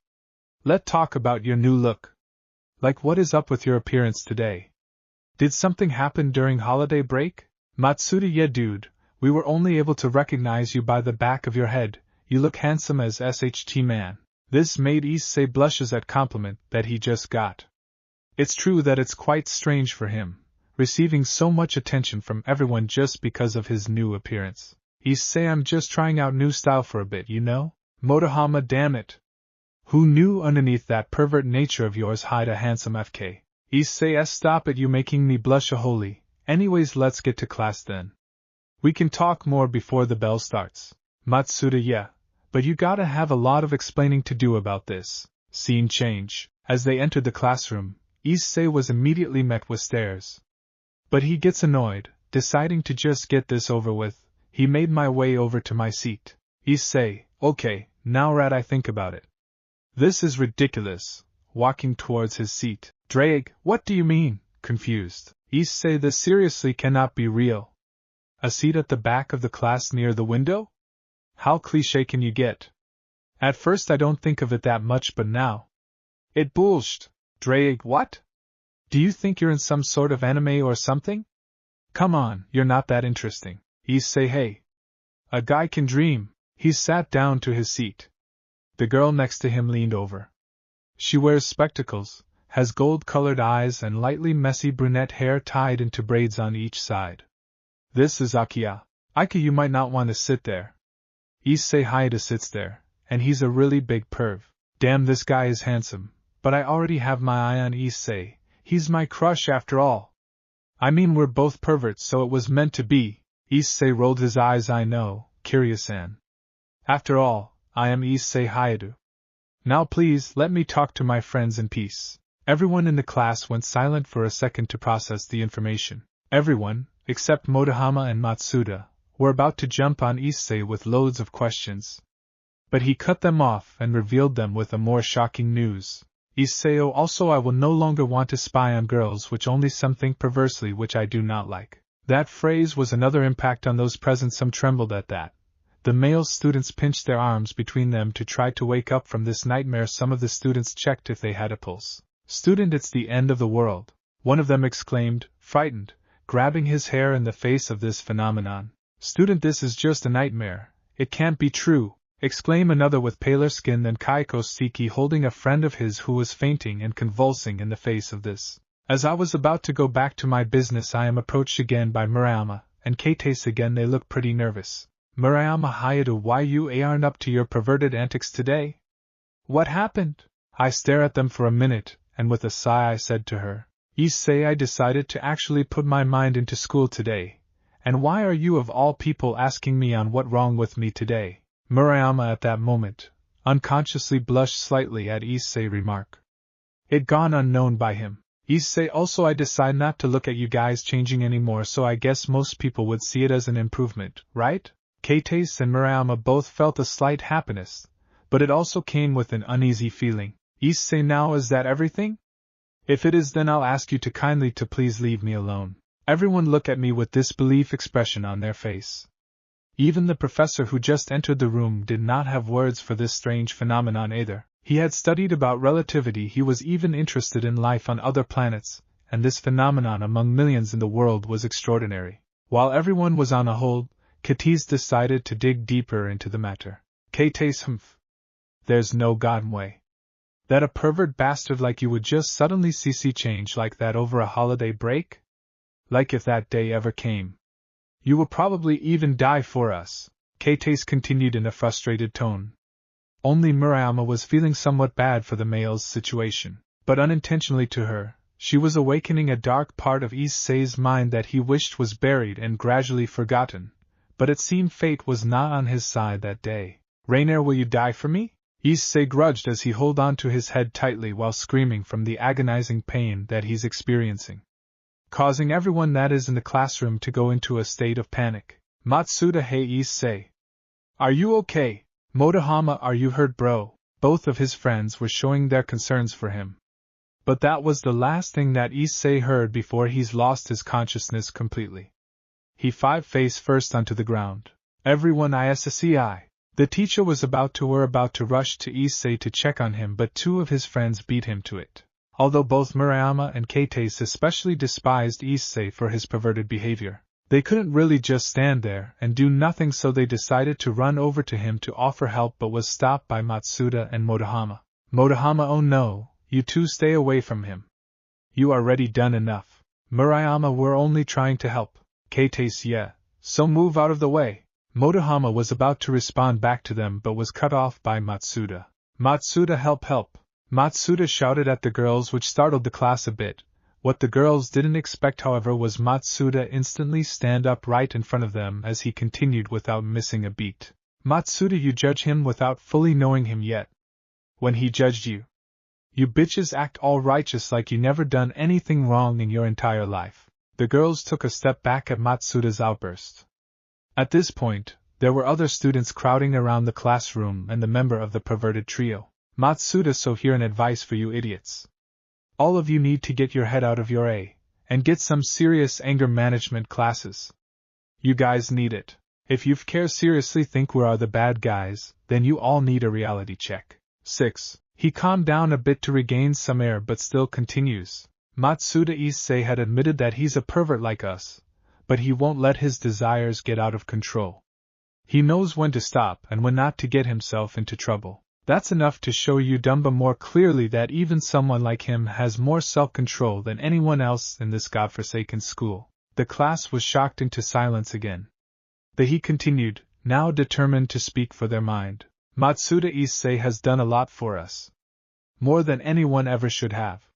Let's talk about your new look. Like, what is up with your appearance today? Did something happen during holiday break? Matsuda, yeah dude, we were only able to recognize you by the back of your head. You look handsome as SHT, man. This made Issei blushes at compliment that he just got. It's true that it's quite strange for him, receiving so much attention from everyone just because of his new appearance. Issei, I'm just trying out new style for a bit, you know? Motohama, damn it. Who knew underneath that pervert nature of yours hide a handsome FK? Issei, stop it, you making me blush a holy. Anyways, let's get to class then. We can talk more before the bell starts. Matsuda, yeah, but you gotta have a lot of explaining to do about this. Scene change. As they entered the classroom, Issei was immediately met with stares. But he gets annoyed, deciding to just get this over with. He made my way over to my seat. Issei, okay, now that I think about it. This is ridiculous. Walking towards his seat. Drake, what do you mean? Confused. Issei, this seriously cannot be real. A seat at the back of the class near the window? How cliché can you get? At first I don't think of it that much, but now. It bullshit. Drake, what? Do you think you're in some sort of anime or something? Come on, you're not that interesting. Issei, hey. A guy can dream. He sat down to his seat. The girl next to him leaned over. She wears spectacles, has gold-colored eyes and lightly messy brunette hair tied into braids on each side. This is Akiya. Ika, you might not want to sit there. Issei Haida sits there, and he's a really big perv. Damn, this guy is handsome, but I already have my eye on Issei. He's my crush after all. I mean, we're both perverts, so it was meant to be. Issei rolled his eyes. I know, Kiryu-san. After all, I am Issei Haida. Now please, let me talk to my friends in peace. Everyone in the class went silent for a second to process the information. Everyone, except Motohama and Matsuda, were about to jump on Issei with loads of questions. But he cut them off and revealed them with a more shocking news. Issei, also I will no longer want to spy on girls, which only something perversely which I do not like. That phrase was another impact on those present. Some trembled at that. The male students pinched their arms between them to try to wake up from this nightmare. Some of the students checked if they had a pulse. Student, it's the end of the world. One of them exclaimed, frightened, grabbing his hair in the face of this phenomenon. Student, this is just a nightmare. It can't be true, exclaimed another with paler skin than Kaiko Seki, holding a friend of his who was fainting and convulsing in the face of this. As I was about to go back to my business, I am approached again by Murayama and Kates again. They look pretty nervous. Murayama, Hayato, why you aren't up to your perverted antics today? What happened? I stare at them for a minute, and with a sigh I said to her, Issei, I decided to actually put my mind into school today. And why are you of all people asking me on what wrong with me today? Murayama at that moment, unconsciously blushed slightly at Issei's remark. It gone unknown by him. Issei, also I decide not to look at you guys changing anymore, so I guess most people would see it as an improvement, right? Keitas and Murayama both felt a slight happiness, but it also came with an uneasy feeling. Issei, now is that everything? If it is, then I'll ask you to kindly to please leave me alone. Everyone look at me with disbelief expression on their face. Even the professor who just entered the room did not have words for this strange phenomenon either. He had studied about relativity, he was even interested in life on other planets, and this phenomenon among millions in the world was extraordinary. While everyone was on a hold, Keitas decided to dig deeper into the matter. Keitas, humph. There's no god way that a pervert bastard like you would just suddenly see change like that over a holiday break? Like if that day ever came. You will probably even die for us, Keitas continued in a frustrated tone. Only Murayama was feeling somewhat bad for the male's situation, but unintentionally to her, she was awakening a dark part of Issei's mind that he wished was buried and gradually forgotten, but it seemed fate was not on his side that day. Rainier, will you die for me? Issei grudged as he held on to his head tightly while screaming from the agonizing pain that he's experiencing, causing everyone that is in the classroom to go into a state of panic. Matsuda, hey Issei. Are you okay? Motohama, are you hurt, bro? Both of his friends were showing their concerns for him. But that was the last thing that Issei heard before he's lost his consciousness completely. He fell face first onto the ground. Everyone Issei. The teacher were about to rush to Issei to check on him, but two of his friends beat him to it. Although both Murayama and Keitas especially despised Issei for his perverted behavior, they couldn't really just stand there and do nothing, so they decided to run over to him to offer help, but was stopped by Matsuda and Motohama. Motohama, oh no, you two stay away from him. You already done enough. Murayama, we're only trying to help. Keitas, yeah, so move out of the way. Motohama was about to respond back to them but was cut off by Matsuda. Matsuda, help, help. Matsuda shouted at the girls, which startled the class a bit. What the girls didn't expect, however, was Matsuda instantly stand up right in front of them as he continued without missing a beat. Matsuda, you judge him without fully knowing him yet. When he judged you, you bitches act all righteous like you never done anything wrong in your entire life. The girls took a step back at Matsuda's outburst. At this point, there were other students crowding around the classroom and the member of the perverted trio. Matsuda, so here an advice for you idiots. All of you need to get your head out of your A and get some serious anger management classes. You guys need it. If you care seriously think we are the bad guys, then you all need a reality check. 6. He calmed down a bit to regain some air but still continues. Matsuda, Issei had admitted that he's a pervert like us, but he won't let his desires get out of control. He knows when to stop and when not to get himself into trouble. That's enough to show you Dumba more clearly that even someone like him has more self-control than anyone else in this godforsaken school. The class was shocked into silence again. He continued, now determined to speak for their mind. Matsuda, Issei has done a lot for us. More than anyone ever should have.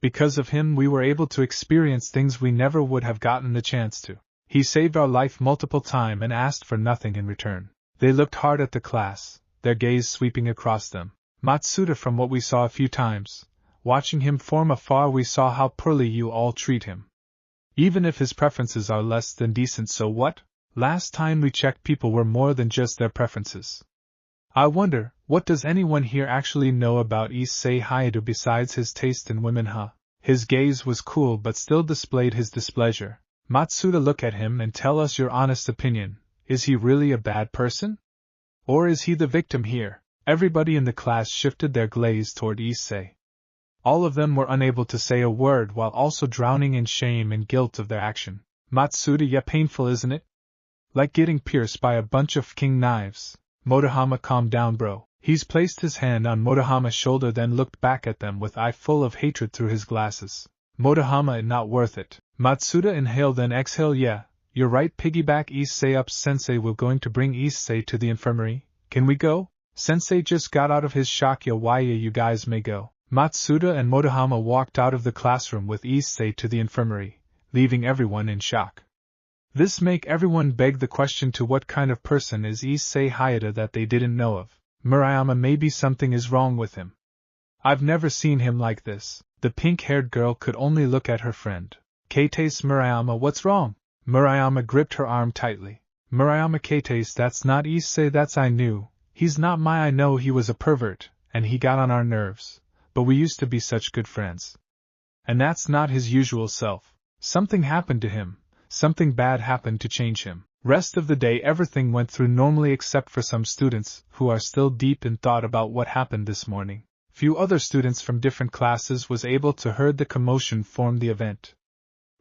Because of him we were able to experience things we never would have gotten the chance to. He saved our life multiple times and asked for nothing in return. They looked hard at the class, their gaze sweeping across them. Matsuda, from what we saw a few times, watching him from afar, we saw how poorly you all treat him. Even if his preferences are less than decent, so what? Last time we checked, people were more than just their preferences. I wonder, what does anyone here actually know about Issei Hayato besides his taste in women, huh? His gaze was cool but still displayed his displeasure. Matsuda, look at him and tell us your honest opinion. Is he really a bad person? Or is he the victim here? Everybody in the class shifted their gaze toward Issei. All of them were unable to say a word while also drowning in shame and guilt of their action. Matsuda, yeah, painful, isn't it? Like getting pierced by a bunch of king knives. Motohama, calm down, bro. He's placed his hand on Motohama's shoulder, then looked back at them with eye full of hatred through his glasses. Motohama, not worth it. Matsuda, inhale then exhale. Yeah, you're right. Piggyback Issei up. Sensei, we're going to bring Issei to the infirmary. Can we go? Sensei just got out of his shock. Yeah, why, yeah, you guys may go. Matsuda and Motohama walked out of the classroom with Issei to the infirmary, leaving everyone in shock. This make everyone beg the question, to what kind of person is Issei Hayato that they didn't know of? Murayama, maybe something is wrong with him. I've never seen him like this. The pink-haired girl could only look at her friend. Keitas, Murayama, what's wrong? Murayama gripped her arm tightly. Murayama-kates, that's not Issei, that's I knew. He's not I know he was a pervert, and he got on our nerves, but we used to be such good friends. And that's not his usual self. Something happened to him, something bad happened to change him. Rest of the day everything went through normally except for some students who are still deep in thought about what happened this morning. Few other students from different classes was able to heard the commotion form the event.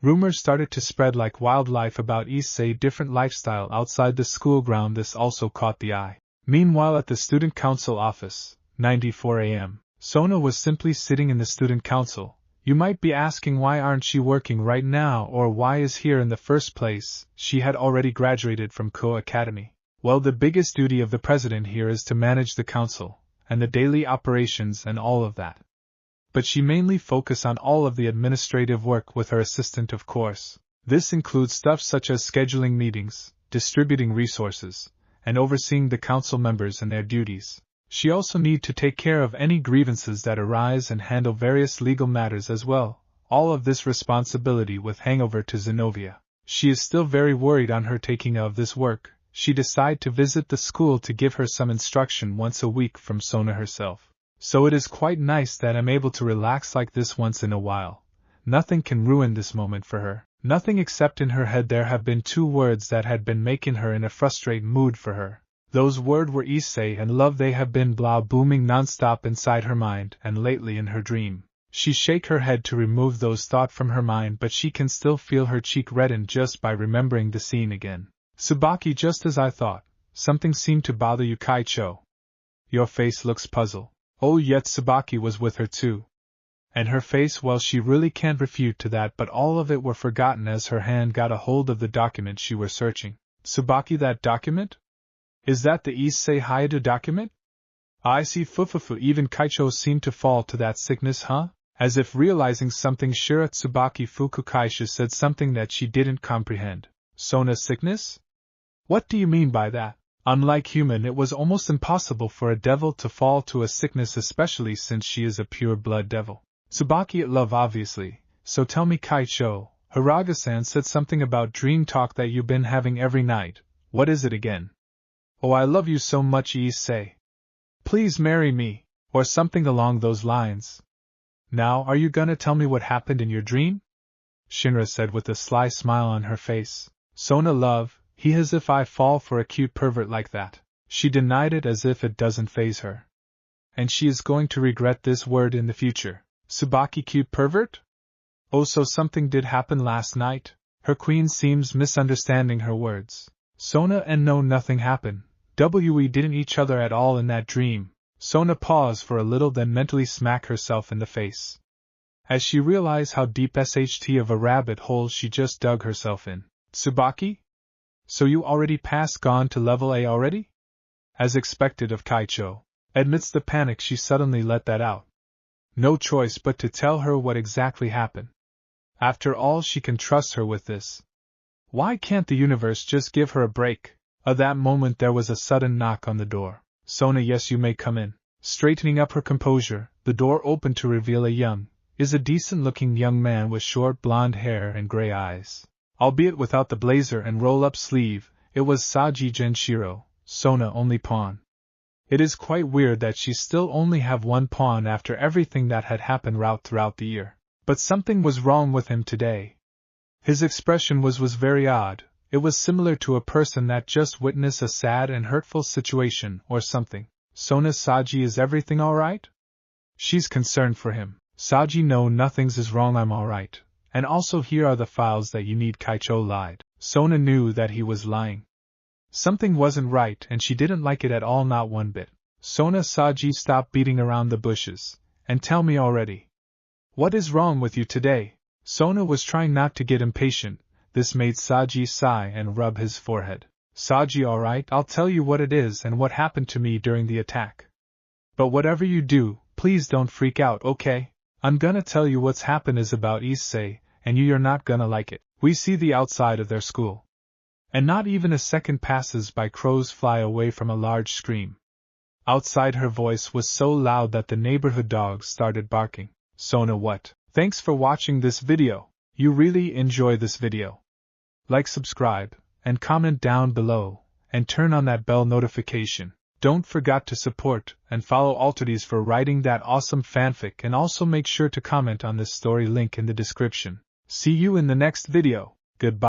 Rumors started to spread like wildlife about Issei's different lifestyle outside the school ground. This also caught the eye. Meanwhile at the student council office, 94 a.m., Sona was simply sitting in the student council. You might be asking why aren't she working right now or why is here in the first place. She had already graduated from Ko Academy. Well, the biggest duty of the president here is to manage the council, and the daily operations and all of that. But she mainly focuses on all of the administrative work with her assistant, of course. This includes stuff such as scheduling meetings, distributing resources, and overseeing the council members and their duties. She also needs to take care of any grievances that arise and handle various legal matters as well. All of this responsibility with hangover to Zenobia. She is still very worried on her taking of this work. She decided to visit the school to give her some instruction once a week from Sona herself. So it is quite nice that I'm able to relax like this once in a while. Nothing can ruin this moment for her. Nothing except in her head there have been two words that had been making her in a frustrated mood for her. Those words were Issei and love. They have been blah booming non-stop inside her mind and lately in her dream. She shake her head to remove those thoughts from her mind, but she can still feel her cheek redden just by remembering the scene again. Tsubaki, just as I thought. Something seemed to bother you, Kaicho. Your face looks puzzled. Oh, yet Tsubaki was with her too. And her face, well, she really can't refute to that, but all of it were forgotten as her hand got a hold of the document she were searching. Tsubaki, that document? Is that the Issei Hayado document? I see. Fufufu. Even Kaicho seemed to fall to that sickness, huh? As if realizing something, Shira Tsubaki Fukukaisha said something that she didn't comprehend. Sona's sickness? What do you mean by that? Unlike human, it was almost impossible for a devil to fall to a sickness, especially since she is a pure-blood devil. Tsubaki, it love obviously. So tell me, Kaicho, Hiraga-san said something about dream talk that you've been having every night. What is it again? Oh, I love you so much, Issei. Please marry me, or something along those lines. Now, are you gonna tell me what happened in your dream? Shinra said with a sly smile on her face. Sona, love, he as if I fall for a cute pervert like that. She denied it as if it doesn't faze her. And she is going to regret this word in the future. Tsubaki, cute pervert? Oh, so something did happen last night? Her queen seems misunderstanding her words. Sona, and no, nothing happened. We didn't each other at all in that dream. Sona paused for a little, then mentally smacked herself in the face. As she realized how deep SHT of a rabbit hole she just dug herself in. Tsubaki? So you already passed, gone to level A already? As expected of Kaicho. Amidst the panic she suddenly let that out. No choice but to tell her what exactly happened. After all, she can trust her with this. Why can't the universe just give her a break? At that moment there was a sudden knock on the door. Sona, yes, you may come in. Straightening up her composure, the door opened to reveal a decent-looking young man with short blonde hair and gray eyes. Albeit without the blazer and roll-up sleeve, it was Saji Genshiro, Sona only pawn. It is quite weird that she still only have one pawn after everything that had happened throughout the year. But something was wrong with him today. His expression was very odd. It was similar to a person that just witnessed a sad and hurtful situation or something. Sona, Saji, is everything alright? She's concerned for him. Saji, no, nothing's is wrong, I'm alright. And also here are the files that you need. Kaicho lied. Sona knew that he was lying. Something wasn't right and she didn't like it at all, not one bit. Sona, Saji, stop beating around the bushes, and tell me already. What is wrong with you today? Sona was trying not to get impatient. This made Saji sigh and rub his forehead. Saji, alright, I'll tell you what it is and what happened to me during the attack. But whatever you do, please don't freak out, okay? I'm gonna tell you what's happened is about Issei, and you're not gonna like it. We see the outside of their school. And not even a second passes by, crows fly away from a large scream. Outside, her voice was so loud that the neighborhood dogs started barking. Sona, what? Thanks for watching this video. You really enjoy this video. Like, subscribe, and comment down below, and turn on that bell notification. Don't forget to support and follow Alterdes for writing that awesome fanfic, and also make sure to comment on this story, link in the description. See you in the next video. Goodbye.